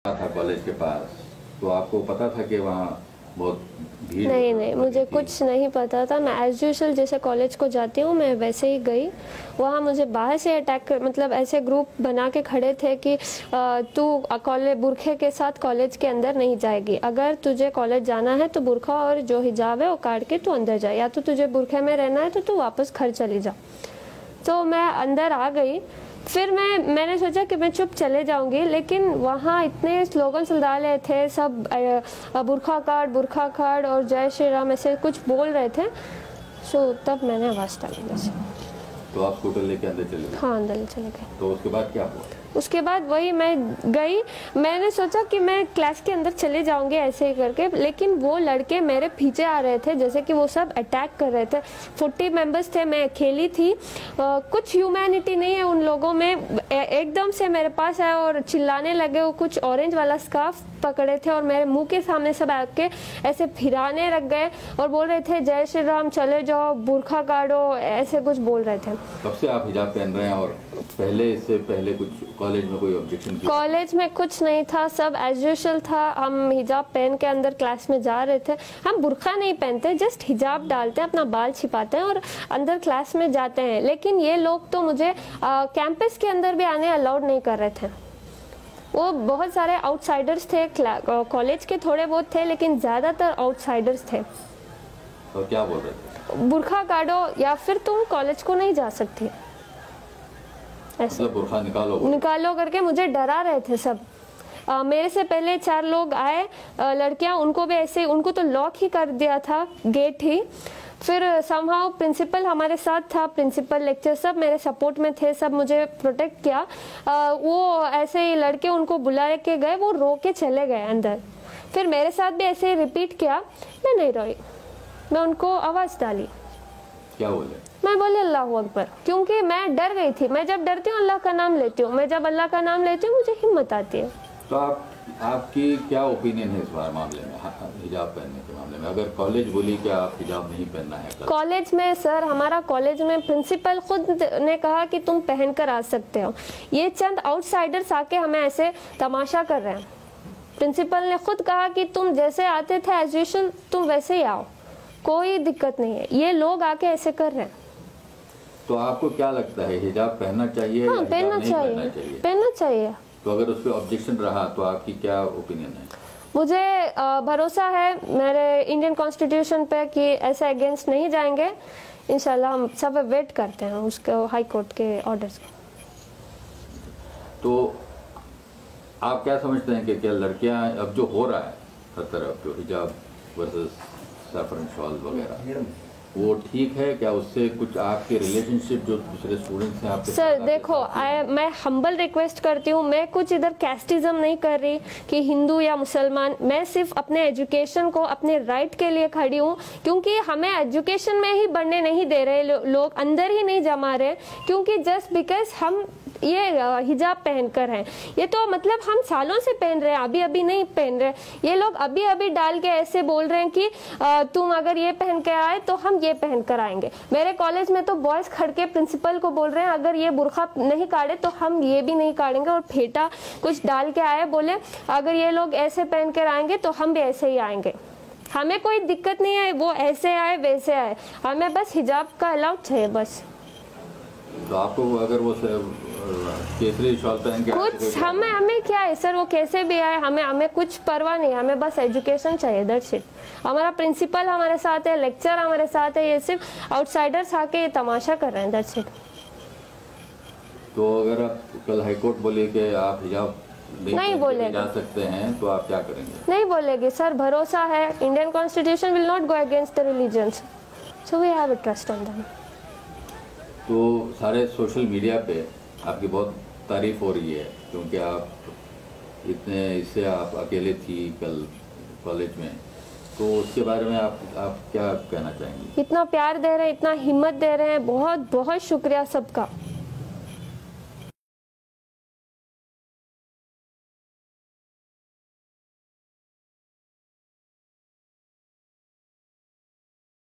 था कॉलेज के पास, तो आपको पता था कि वहाँ बहुत भीड़? नहीं, मुझे कुछ नहीं पता था। मैं एज यूजुअल जैसे कॉलेज को जाती हूँ मैं वैसे ही गई। वहाँ मुझे बाहर से अटैक कर, मतलब ऐसे ग्रुप बना के खड़े थे कि तू कॉलेज बुरखे के साथ कॉलेज के अंदर नहीं जाएगी, अगर तुझे कॉलेज जाना है तो बुरखा और जो हिजाब है वो काट के तू अंदर जाए, या तो तुझे बुरखे में रहना है तो तू वापस घर चली जा। तो मैं अंदर आ गई। फिर मैंने सोचा कि मैं चुप चले जाऊंगी, लेकिन वहाँ इतने स्लोगन सुलझा रहे थे सब, बुरखा काट और जय श्री राम ऐसे कुछ बोल रहे थे। सो तब मैंने आवाज़ डाली बस। तो आप स्कूटर लेके अंदर चले गए? हाँ, अंदर चले गए। तो उसके बाद क्या हुआ? उसके बाद वही मैं गई, मैंने सोचा कि मैं क्लास के अंदर चले जाऊंगी ऐसे ही करके, लेकिन वो लड़के मेरे पीछे आ रहे थे, जैसे कि वो सब अटैक कर रहे थे। 40 मेंबर्स थे, मैं अकेली थी। कुछ ह्यूमैनिटी नहीं है उन लोगों में। एकदम से मेरे पास आए और चिल्लाने लगे। वो कुछ ऑरेंज वाला स्कार्फ पकड़े थे और मेरे मुंह के सामने सब आके ऐसे फिराने लग गए और बोल रहे थे जय श्री राम, चले जाओ, बुरखा काटो, ऐसे कुछ बोल रहे थे। कब से आप हिजाब पहन रहे हैं और इससे पहले कुछ कॉलेज में कोई ऑब्जेक्शन? कॉलेज में कुछ नहीं था, सब एज यूजुअल था। हम हिजाब पहन के अंदर क्लास में जा रहे थे। हम बुरखा नहीं पहनते, जस्ट हिजाब डालते हैं, अपना बाल छिपाते हैं और अंदर क्लास में जाते हैं। लेकिन ये लोग तो मुझे कैंपस के अंदर भी आने अलाउड नहीं कर रहे थे। वो बहुत सारे आउटसाइडर्स थे, कॉलेज के थोड़े बहुत थे, लेकिन ज़्यादातर आउटसाइडर्स थे। तो क्या बोल रहे थे? बुरखा काटो या फिर तुम कॉलेज को नहीं जा सकती, मतलब बुरखा निकालो करके मुझे डरा रहे थे सब। मेरे से पहले 4 लोग आए, लड़कियां, उनको भी ऐसे, उनको तो लॉक ही कर दिया था, गेट ही। फिर समहाउ प्रिंसिपल हमारे साथ था, प्रिंसिपल, लेक्चर सब मेरे सपोर्ट में थे, सब मुझे प्रोटेक्ट किया। वो ऐसे ही लड़के उनको बुला के गए, वो रो के चले गए अंदर। फिर मेरे साथ भी ऐसे ही रिपीट किया, मैं नहीं रोई, मैं उनको आवाज़ डाली। क्या बोले? मैं बोली अल्लाह अकबर, क्योंकि मैं डर गई थी। मैं जब डरती हूँ अल्लाह का नाम लेती हूँ, मैं जब अल्लाह का नाम लेती हूँ मुझे हिम्मत आती है। तो आपकी क्या ओपिनियन है इस बार मामले में, हिजाब पहनने के मामले में? अगर कॉलेज बोली कि आप हिजाब नहीं पहनना है कॉलेज में, सर हमारा कॉलेज में प्रिंसिपल खुद ने कहा कि तुम पहन कर आ सकते हो। ये चंद आउटसाइडर्स आके हमें ऐसे तमाशा कर रहे हैं। प्रिंसिपल ने खुद कहा कि तुम जैसे आते थे एज यूजुअल तुम वैसे ही आओ, कोई दिक्कत नहीं है। ये लोग आके ऐसे कर रहे हैं। तो आपको क्या लगता है, हिजाब पहनना चाहिए? हाँ, या पहनना चाहिए, पहनना चाहिए। तो अगर उस पर ऑब्जेक्शन रहा तो आपकी क्या ओपिनियन है? मुझे भरोसा है मेरे इंडियन कॉन्स्टिट्यूशन पे कि ऐसे अगेंस्ट नहीं जाएंगे। इंशाल्लाह हम सब वेट करते हैं उसके हाई कोर्ट के ऑर्डर्स को। तो आप क्या समझते हैं कि क्या लड़कियां, अब जो हो रहा है हर तरफ, जो हिजाब वर्सेस सैफरन शॉल वगैरह, वो ठीक है क्या? उससे कुछ आपके रिलेशनशिप जो दूसरे स्टूडेंट्स हैं आपके? सर देखो, मैं हम्बल रिक्वेस्ट करती हूँ, मैं कुछ इधर कैस्टिज्म नहीं कर रही कि हिंदू या मुसलमान। मैं सिर्फ अपने एजुकेशन को, अपने राइट के लिए खड़ी हूँ, क्योंकि हमें एजुकेशन में ही बढ़ने नहीं दे रहे लोग, अंदर ही नहीं जमा रहे, क्योंकि जस्ट बिकॉज हम ये हिजाब पहनकर हैं। ये तो मतलब हम सालों से पहन रहे हैं, अभी अभी नहीं पहन रहे। ये लोग अभी अभी डाल के ऐसे बोल रहे हैं कि तुम अगर ये पहन के आए तो हम ये पहन कर आएंगे। मेरे कॉलेज में तो बॉयज खड़ के प्रिंसिपल को बोल रहे हैं अगर ये बुरखा नहीं काटे तो हम ये भी नहीं काटेंगे। और फेटा कुछ डाल के आए, बोले अगर ये लोग ऐसे पहन कर आएंगे तो हम भी ऐसे ही आएंगे। हमें कोई दिक्कत नहीं है, वो ऐसे आए वैसे आए, हमें बस हिजाब का अलाउड चाहिए बस। तो आपको अगर वो केसरी शॉल पहन के कुछ हमें क्या है सर, वो कैसे भी आए, हमें कुछ परवाह नहीं, हमें बस एजुकेशन चाहिए, दैट्स इट। हमारा प्रिंसिपल हमारे साथ है, लेक्चर हमारे साथ है, ये सिर्फ आउटसाइडर्स आके तामाशा कर रहे हैं, दैट्स इट। तो अगर आप कल हाईकोर्ट बोले कि आप हिजाब नहीं बोलेगे जा सकते हैं तो आप क्या करेंगे? नहीं बोलेगे सर, भरोसा है, Indian constitution will not go against the religions, so we have a trust on them. तो सारे सोशल मीडिया पे आपकी बहुत तारीफ हो रही है, क्योंकि आप इससे आप अकेले थी कल कॉलेज में, तो उसके बारे में आप क्या कहना चाहेंगे? इतना प्यार दे रहे हैं, इतना हिम्मत दे रहे हैं, बहुत बहुत शुक्रिया सबका।